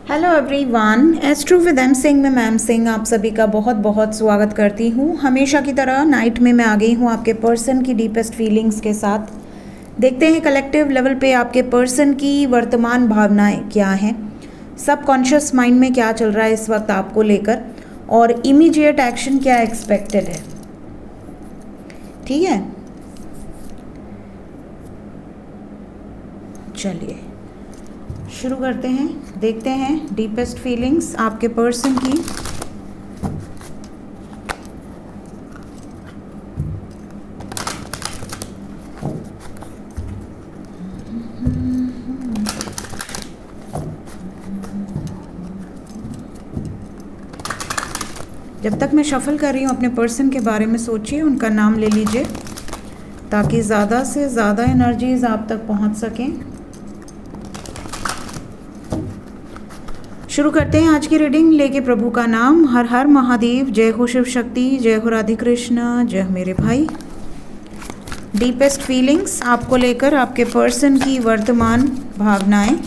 Hello everyone, astro with M Singh में ma'am Singh आप सभी का बहुत बहुत स्वागत करती हूँ। हमेशा की तरह नाइट में मैं आ गई हूँ आपके पर्सन की डीपेस्ट फीलिंग्स के साथ। देखते हैं कलेक्टिव लेवल पे आपके पर्सन की वर्तमान भावनाएं क्या हैं, सबकॉन्शियस माइंड में क्या चल रहा है इस वक्त आपको लेकर, और इमीडिएट एक्शन क्या एक्सपेक्टेड है। ठीक है, चलिए शुरू करते हैं। देखते हैं डीपेस्ट फीलिंग्स आपके पर्सन की। जब तक मैं शफल कर रही हूँ अपने पर्सन के बारे में सोचिए, उनका नाम ले लीजिए ताकि ज़्यादा से ज़्यादा एनर्जीज आप तक पहुँच सकें। शुरू करते हैं आज की रीडिंग लेके प्रभु का नाम। हर हर महादेव, जय हो शिव शक्ति, जय हो राधे कृष्ण, जय हो मेरे भाई। डीपेस्ट फीलिंग्स आपको लेकर आपके पर्सन की वर्तमान भावनाएं।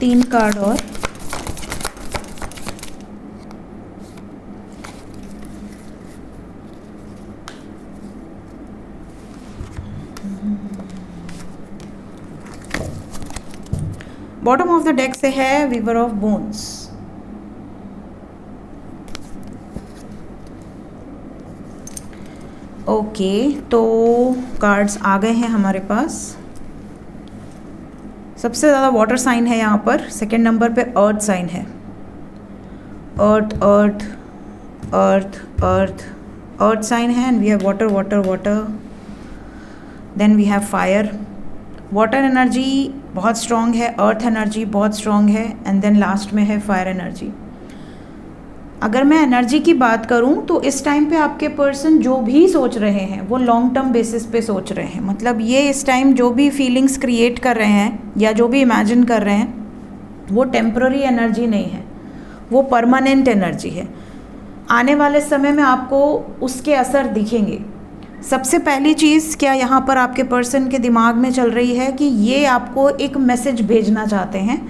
तीन कार्ड और बॉटम ऑफ द डेक से है वीवर ऑफ बोन्स। ओके, तो कार्ड्स आ गए हैं हमारे पास। सबसे ज़्यादा वाटर साइन है यहाँ पर, सेकंड नंबर पे अर्थ साइन है। Earth earth earth earth earth sign है, and we have water water water, then we have fire. Water energy बहुत स्ट्रॉन्ग है, अर्थ एनर्जी बहुत स्ट्रॉन्ग है, एंड देन लास्ट में है फायर एनर्जी। अगर मैं एनर्जी की बात करूं तो इस टाइम पे आपके पर्सन जो भी सोच रहे हैं वो लॉन्ग टर्म बेसिस पे सोच रहे हैं। मतलब ये इस टाइम जो भी फीलिंग्स क्रिएट कर रहे हैं या जो भी इमेजिन कर रहे हैं वो टेम्पररी एनर्जी नहीं है, वो परमानेंट एनर्जी है। आने वाले समय में आपको उसके असर दिखेंगे। सबसे पहली चीज़ क्या यहाँ पर आपके पर्सन के दिमाग में चल रही है कि ये आपको एक मैसेज भेजना चाहते हैं,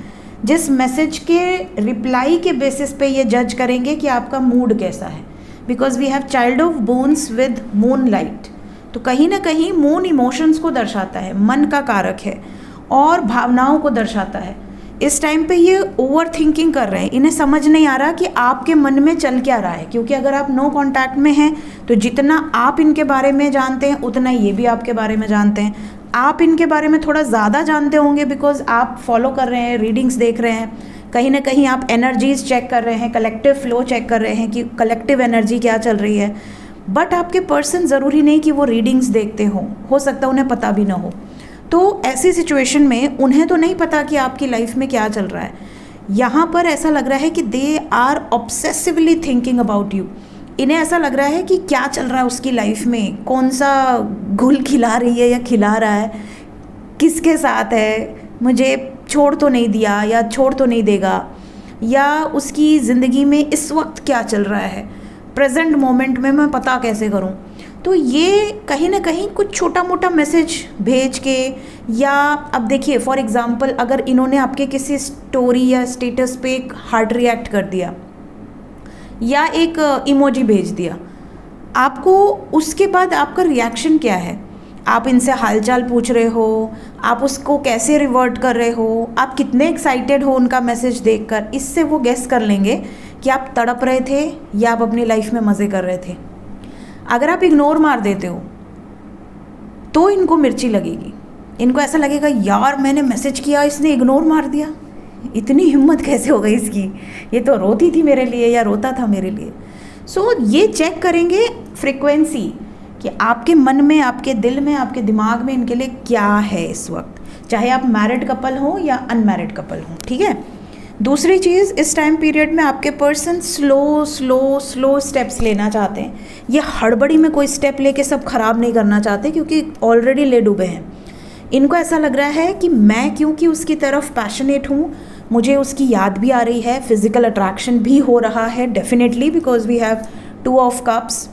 जिस मैसेज के रिप्लाई के बेसिस पे ये जज करेंगे कि आपका मूड कैसा है। Because we have child of bones with moon light, तो कहीं ना कहीं मून इमोशंस को दर्शाता है, मन का कारक है और भावनाओं को दर्शाता है। इस टाइम पे ये ओवर थिंकिंग कर रहे हैं, इन्हें समझ नहीं आ रहा कि आपके मन में चल क्या रहा है। क्योंकि अगर आप नो कांटेक्ट में हैं तो जितना आप इनके बारे में जानते हैं उतना ये भी आपके बारे में जानते हैं। आप इनके बारे में थोड़ा ज़्यादा जानते होंगे बिकॉज आप फॉलो कर रहे हैं, रीडिंग्स देख रहे हैं, कहीं ना कहीं आप एनर्जीज चेक कर रहे हैं, कलेक्टिव फ्लो चेक कर रहे हैं कि कलेक्टिव एनर्जी क्या चल रही है। बट आपके पर्सन ज़रूरी नहीं कि वो रीडिंग्स देखते हों, हो सकता है उन्हें पता भी ना हो। तो ऐसी सिचुएशन में उन्हें तो नहीं पता कि आपकी लाइफ में क्या चल रहा है। यहाँ पर ऐसा लग रहा है कि they are obsessively thinking about you. इन्हें ऐसा लग रहा है कि क्या चल रहा है उसकी लाइफ में, कौन सा घुल खिला रही है या खिला रहा है, किसके साथ है, मुझे छोड़ तो नहीं दिया या छोड़ तो नहीं देगा, या उसकी ज़िंदगी में इस वक्त क्या चल रहा है, प्रेजेंट मोमेंट में मैं पता कैसे करूं। तो ये कहीं ना कहीं कुछ छोटा मोटा मैसेज भेज के, या अब देखिए फॉर एग्ज़ाम्पल अगर इन्होंने आपके किसी स्टोरी या स्टेटस पे एक हार्ट रिएक्ट कर दिया या एक इमोजी भेज दिया, आपको उसके बाद आपका रिएक्शन क्या है? आप इनसे हालचाल पूछ रहे हो, आप उसको कैसे रिवर्ट कर रहे हो, आप कितने एक्साइटेड हो उनका मैसेज देखकर। इससे वो गेस कर लेंगे कि आप तड़प रहे थे या आप अपनी लाइफ में मज़े कर रहे थे। अगर आप इग्नोर मार देते हो तो इनको मिर्ची लगेगी, इनको ऐसा लगेगा यार मैंने मैसेज किया इसने इग्नोर मार दिया, इतनी हिम्मत कैसे हो गई इसकी, ये तो रोती थी मेरे लिए या रोता था मेरे लिए। सो ये चेक करेंगे फ्रीक्वेंसी कि आपके मन में, आपके दिल में, आपके दिमाग में इनके लिए क्या है इस वक्त, चाहे आप मैरिड कपल हो या अनमैरिड कपल हो। ठीक है, दूसरी चीज़, इस टाइम पीरियड में आपके person slow slow slow steps लेना चाहते हैं। ये हड़बड़ी में कोई स्टेप लेके सब खराब नहीं करना चाहते, क्योंकि ऑलरेडी ले डूबे हैं। इनको ऐसा लग रहा है कि मैं क्योंकि उसकी तरफ पैशनेट हूँ, मुझे उसकी याद भी आ रही है, फिजिकल अट्रैक्शन भी हो रहा है definitely, because we have 2 of cups,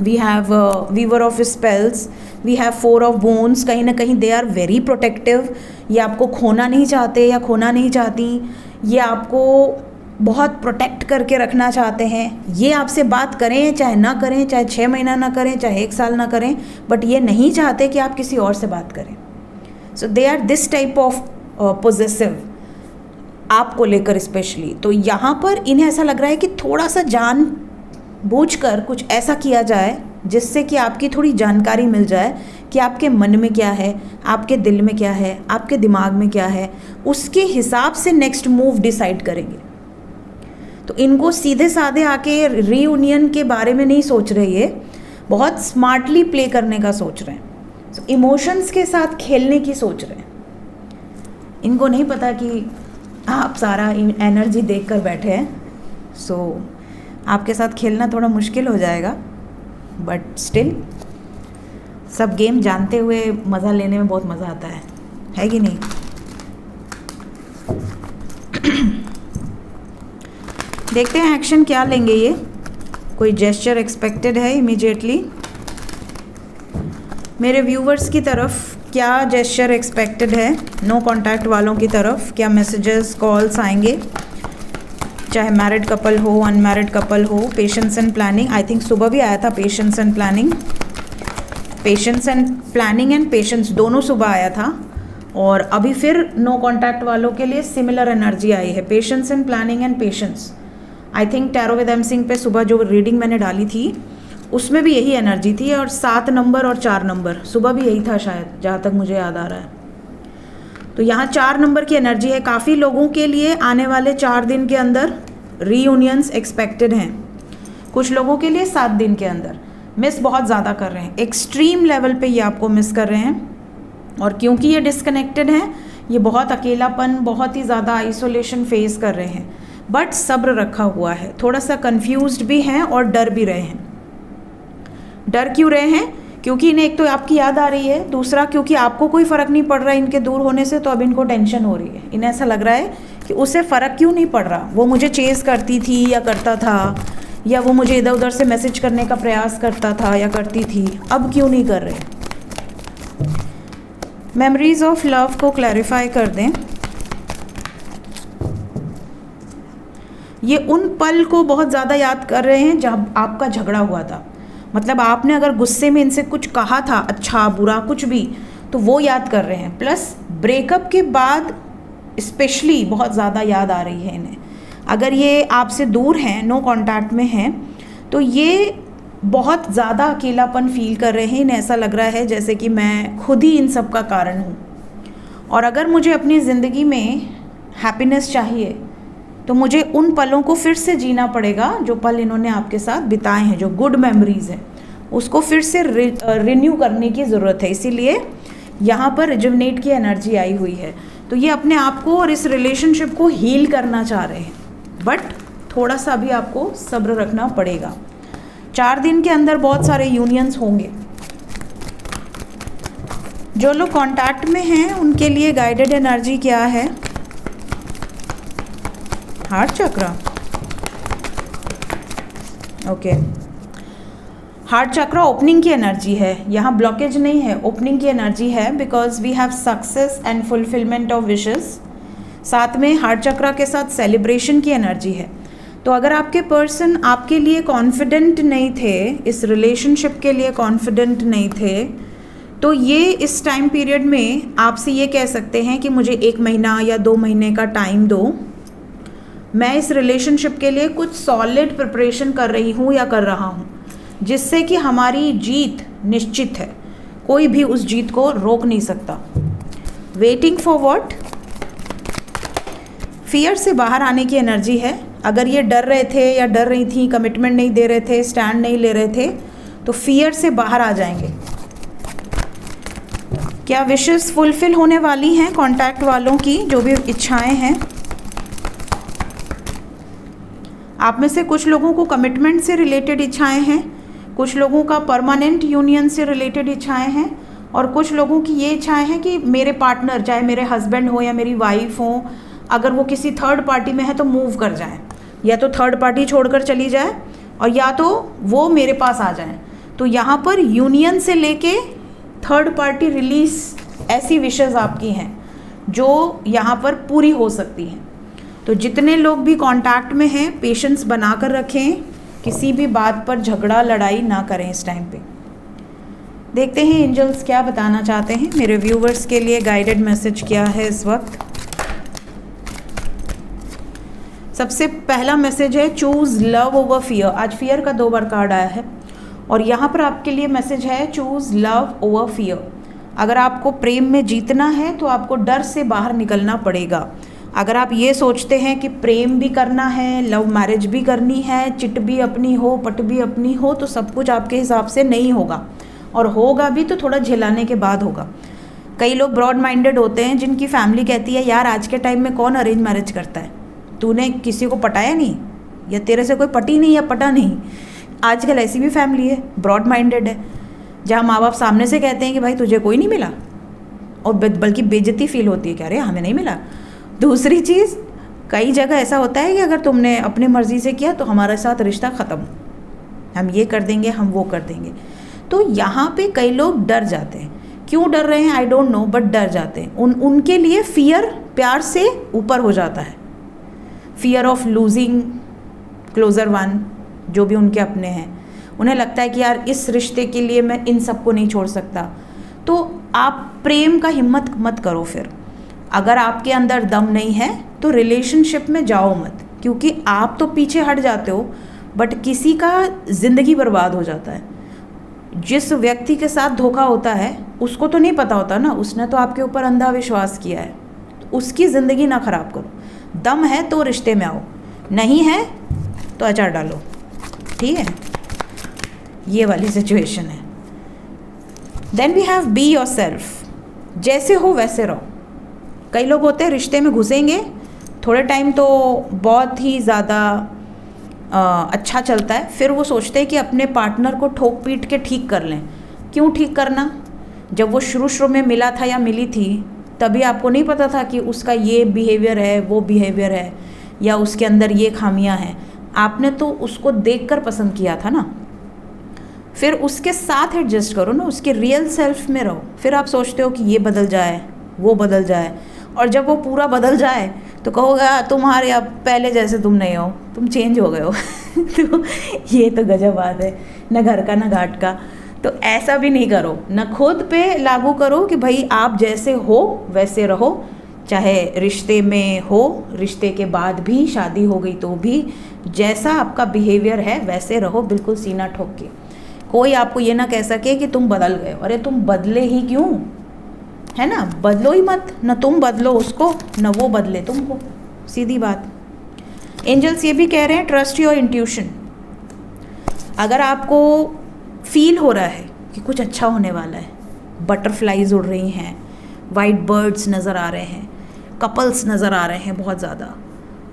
we have weaver of spells, we have 4 of bones. कहीं ना कहीं दे आर वेरी प्रोटेक्टिव। ये आपको खोना नहीं चाहते या खोना नहीं चाहती, ये आपको बहुत प्रोटेक्ट करके रखना चाहते हैं। ये आपसे बात करें चाहे ना करें, चाहे 6 महीना ना करें, चाहे 1 साल ना करें, बट ये नहीं चाहते कि आप किसी और से बात करें। So they are this type of possessive, आपको लेकर स्पेशली। तो यहाँ पर इन्हें ऐसा लग रहा है कि थोड़ा सा जान बूझकर कुछ ऐसा किया जाए जिससे कि आपकी थोड़ी जानकारी मिल जाए कि आपके मन में क्या है, आपके दिल में क्या है, आपके दिमाग में क्या है, उसके हिसाब से नेक्स्ट मूव डिसाइड करेंगे। तो इनको सीधे साधे आके रीयूनियन के बारे में नहीं सोच रहे, ये बहुत स्मार्टली प्ले करने का सोच रहे हैं। सो इमोशंस के साथ खेलने की सोच रहे हैं। इनको नहीं पता कि आप सारा एनर्जी देख कर बैठे हैं। सो आपके साथ खेलना थोड़ा मुश्किल हो जाएगा, बट स्टिल सब गेम जानते हुए मज़ा लेने में बहुत मज़ा आता है कि नहीं? देखते हैं एक्शन क्या लेंगे ये। कोई जेस्चर एक्सपेक्टेड है इमीडिएटली? मेरे व्यूवर्स की तरफ क्या जेस्चर एक्सपेक्टेड है? नो कॉन्टैक्ट वालों की तरफ क्या मैसेजेस, कॉल्स आएंगे? चाहे मैरिड कपल हो, अनमैरिड कपल हो। Patience and planning, I think सुबह भी आया था patience and planning. Patience and planning and patience दोनों सुबह आया था, और अभी फिर नो कॉन्टैक्ट वालों के लिए सिमिलर एनर्जी आई है, patience and planning and patience. I think tarot with M Singh पे सुबह जो रीडिंग मैंने डाली थी उसमें भी यही एनर्जी थी, और 7 नंबर और 4 नंबर सुबह भी यही था शायद, जहाँ तक मुझे याद आ रहा है। तो यहाँ 4 नंबर की एनर्जी है। काफ़ी लोगों के लिए आने वाले 4 दिन के अंदर रीयूनियंस एक्सपेक्टेड हैं, कुछ लोगों के लिए 7 दिन के अंदर। मिस बहुत ज़्यादा कर रहे हैं, एक्सट्रीम लेवल पे ये आपको मिस कर रहे हैं, और क्योंकि ये डिस्कनेक्टेड हैं, ये बहुत अकेलापन, बहुत ही ज़्यादा आइसोलेशन फेस कर रहे हैं, बट सब्र रखा हुआ है। थोड़ा सा कंफ्यूज्ड भी हैं और डर भी रहे हैं। डर क्यों रहे हैं? क्योंकि इन्हें एक तो आपकी याद आ रही है, दूसरा क्योंकि आपको कोई फ़र्क नहीं पड़ रहा है इनके दूर होने से, तो अब इनको टेंशन हो रही है। इन्हें ऐसा लग रहा है कि उसे फ़र्क क्यों नहीं पड़ रहा, वो मुझे चेज़ करती थी या करता था, या वो मुझे इधर उधर से मैसेज करने का प्रयास करता था या करती थी, अब क्यों नहीं कर रहे। मेमोरीज ऑफ लव को क्लैरिफाई कर दें। ये उन पल को बहुत ज़्यादा याद कर रहे हैं जब आपका झगड़ा हुआ था। मतलब आपने अगर गुस्से में इनसे कुछ कहा था, अच्छा बुरा कुछ भी, तो वो याद कर रहे हैं। प्लस ब्रेकअप के बाद स्पेशली बहुत ज़्यादा याद आ रही है इन्हें। अगर ये आपसे दूर हैं, नो कांटेक्ट में हैं, तो ये बहुत ज़्यादा अकेलापन फील कर रहे हैं। इन्हें ऐसा लग रहा है जैसे कि मैं खुद ही इन सब का कारण हूँ, और अगर मुझे अपनी ज़िंदगी में हैप्पीनेस चाहिए तो मुझे उन पलों को फिर से जीना पड़ेगा जो पल इन्होंने आपके साथ बिताए हैं, जो गुड मेमोरीज़ हैं, उसको फिर से रिन्यू करने की ज़रूरत है। इसीलिए यहाँ पर रिजुवनेट की एनर्जी आई हुई है। तो ये अपने आप को और इस रिलेशनशिप को हील करना चाह रहे हैं, बट थोड़ा सा भी आपको सब्र रखना पड़ेगा। 4 दिन के अंदर बहुत सारे यूनियंस होंगे। जो लोग कांटेक्ट में हैं उनके लिए गाइडेड एनर्जी क्या है? Heart chakra, okay. Heart chakra opening की एनर्जी है, यहाँ ब्लॉकेज नहीं है, ओपनिंग की एनर्जी है, because we have success and fulfilment of wishes. साथ में हार्ट चक्रा के साथ सेलिब्रेशन की एनर्जी है। तो अगर आपके पर्सन आपके लिए कॉन्फिडेंट नहीं थे, इस रिलेशनशिप के लिए कॉन्फिडेंट नहीं थे, तो ये इस टाइम पीरियड में आपसे ये कह सकते हैं कि मुझे 1 महीना या 2 महीने का टाइम दो, मैं इस रिलेशनशिप के लिए कुछ सॉलिड प्रिपरेशन कर रही हूँ या कर रहा हूँ, जिससे कि हमारी जीत निश्चित है, कोई भी उस जीत को रोक नहीं सकता। Waiting for what? फियर से बाहर आने की एनर्जी है। अगर ये डर रहे थे या डर रही थी, कमिटमेंट नहीं दे रहे थे, स्टैंड नहीं ले रहे थे, तो फियर से बाहर आ जाएंगे। क्या विशेस फुलफिल होने वाली हैं कांटेक्ट वालों की, जो भी इच्छाएं हैं? आप में से कुछ लोगों को कमिटमेंट से रिलेटेड इच्छाएं हैं, कुछ लोगों का परमानेंट यूनियन से रिलेटेड इच्छाएं हैं, और कुछ लोगों की ये इच्छाएं हैं कि मेरे पार्टनर, चाहे मेरे हस्बैंड हो या मेरी वाइफ हो, अगर वो किसी थर्ड पार्टी में है तो मूव कर जाएं, या तो थर्ड पार्टी छोड़कर चली जाए और या तो वो मेरे पास आ जाए। तो यहाँ पर यूनियन से लेके थर्ड पार्टी रिलीज, ऐसी विशेज़ आपकी हैं जो यहाँ पर पूरी हो सकती हैं। तो जितने लोग भी कांटेक्ट में हैं, पेशेंस बना कर रखें, किसी भी बात पर झगड़ा लड़ाई ना करें इस टाइम पे। देखते हैं एंजल्स क्या बताना चाहते हैं मेरे व्यूवर्स के लिए, गाइडेड मैसेज क्या है इस वक्त। सबसे पहला मैसेज है चूज़ लव ओवर फियर। आज फियर का 2 बार कार्ड आया है और यहाँ पर आपके लिए मैसेज है चूज़ लव ओवर फियर। अगर आपको प्रेम में जीतना है तो आपको डर से बाहर निकलना पड़ेगा। अगर आप ये सोचते हैं कि प्रेम भी करना है, लव मैरिज भी करनी है, चिट भी अपनी हो, पट भी अपनी हो, तो सब कुछ आपके हिसाब से नहीं होगा, और होगा भी तो थोड़ा झेलाने के बाद होगा। कई लोग ब्रॉड माइंडेड होते हैं जिनकी फैमिली कहती है यार आज के टाइम में कौन अरेंज मैरिज करता है, तूने किसी को पटाया नहीं, या तेरे से कोई पटी नहीं या पटा नहीं। आजकल ऐसी भी फैमिली है, ब्रॉड माइंडेड है, जहाँ माँ बाप सामने से कहते हैं कि भाई तुझे कोई नहीं मिला, और बल्कि बेइज्जती फील होती है कि अरे हमें नहीं मिला। दूसरी चीज़, कई जगह ऐसा होता है कि अगर तुमने अपनी मर्ज़ी से किया तो हमारे साथ रिश्ता ख़त्म, हम ये कर देंगे, हम वो कर देंगे। तो यहाँ पे कई लोग डर जाते हैं। क्यों डर रहे हैं आई डोंट नो, बट डर जाते हैं। उनके लिए फियर प्यार से ऊपर हो जाता है। Fear of losing closer one, जो भी उनके अपने हैं, उन्हें लगता है कि यार इस रिश्ते के लिए मैं इन सबको नहीं छोड़ सकता। तो आप प्रेम का हिम्मत मत करो। फिर अगर आपके अंदर दम नहीं है तो रिलेशनशिप में जाओ मत, क्योंकि आप तो पीछे हट जाते हो बट किसी का ज़िंदगी बर्बाद हो जाता है। जिस व्यक्ति के साथ धोखा होता है उसको तो नहीं पता होता ना, उसने तो आपके ऊपर अंधा विश्वास किया है। तो उसकी ज़िंदगी ना ख़राब करो। दम है तो रिश्ते में आओ, नहीं है तो अचार डालो, ठीक है। ये वाली सिचुएशन है। Then we have be yourself, जैसे हो वैसे रहो। कई लोग होते हैं रिश्ते में घुसेंगे, थोड़े टाइम तो बहुत ही ज़्यादा अच्छा चलता है, फिर वो सोचते हैं कि अपने पार्टनर को ठोक पीट के ठीक कर लें। क्यों ठीक करना, जब वो शुरू में मिला था या मिली थी तभी आपको नहीं पता था कि उसका ये बिहेवियर है, वो बिहेवियर है, या उसके अंदर ये खामियां हैं। आपने तो उसको देखकर पसंद किया था ना, फिर उसके साथ एडजस्ट करो ना, उसके रियल सेल्फ में रहो। फिर आप सोचते हो कि ये बदल जाए, वो बदल जाए, और जब वो पूरा बदल जाए तो कहोगे तुम्हारे अब पहले जैसे तुम नहीं हो, तुम चेंज हो गए हो। तो ये तो गजब बात है, न घर का न घाट का। तो ऐसा भी नहीं करो, न खुद पे लागू करो कि भाई आप जैसे हो वैसे रहो, चाहे रिश्ते में हो, रिश्ते के बाद भी, शादी हो गई तो भी, जैसा आपका बिहेवियर है वैसे रहो, बिल्कुल सीना ठोक के। कोई आपको ये ना कह सके कि तुम बदल गए। अरे तुम बदले ही क्यों, है ना, बदलो ही मत, न तुम बदलो उसको न वो बदले तुमको, सीधी बात। एंजल्स ये भी कह रहे हैं ट्रस्ट योर इंट्यूशन। अगर आपको फील हो रहा है कि कुछ अच्छा होने वाला है, बटरफ्लाइज उड़ रही हैं, वाइट बर्ड्स नज़र आ रहे हैं, कपल्स नज़र आ रहे हैं,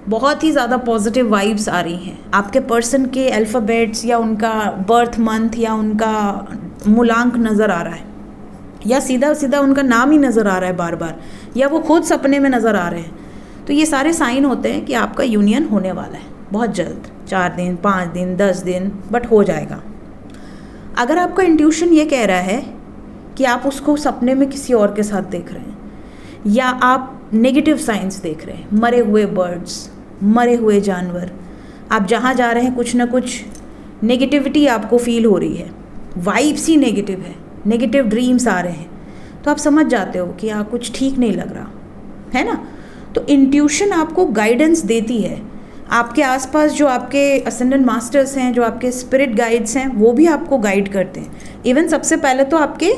बहुत ही ज़्यादा पॉजिटिव वाइब्स आ रही हैं, आपके पर्सन के अल्फ़ाबेट्स या उनका बर्थ मंथ या उनका मूलांक नज़र आ रहा है, या सीधा सीधा उनका नाम ही नज़र आ रहा है बार बार, या वो खुद सपने में नज़र आ रहे हैं, तो ये सारे साइन होते हैं कि आपका यूनियन होने वाला है बहुत जल्द, 4 दिन 5 दिन 10 दिन, बट हो जाएगा। अगर आपका इंट्यूशन ये कह रहा है कि आप उसको सपने में किसी और के साथ देख रहे हैं, या आप नेगेटिव साइंस देख रहे हैं, मरे हुए बर्ड्स, मरे हुए जानवर, आप जहाँ जा रहे हैं कुछ ना कुछ नेगेटिविटी आपको फील हो रही है, वाइब्स ही नेगेटिव है, नेगेटिव ड्रीम्स आ रहे हैं, तो आप समझ जाते हो कि यहाँ कुछ ठीक नहीं लग रहा है ना। तो इंट्यूशन आपको गाइडेंस देती है। आपके आसपास जो आपके असेंडेंट मास्टर्स हैं, जो आपके स्पिरिट गाइड्स हैं, वो भी आपको गाइड करते हैं। इवन सबसे पहले तो आपके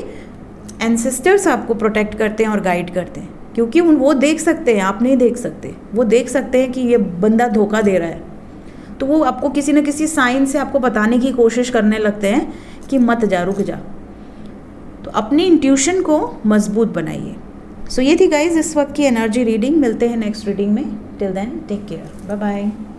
एंसेस्टर्स आपको प्रोटेक्ट करते हैं और गाइड करते हैं, क्योंकि वो देख सकते हैं, आप नहीं देख सकते। वो देख सकते हैं कि ये बंदा धोखा दे रहा है, तो वो आपको किसी न किसी साइन से आपको बताने की कोशिश करने लगते हैं कि मत जा, रुक जा। तो अपनी इंट्यूशन को मजबूत बनाइए। सो ये थी गाइज इस वक्त की एनर्जी रीडिंग। मिलते हैं नेक्स्ट रीडिंग में। Till then take care, bye bye.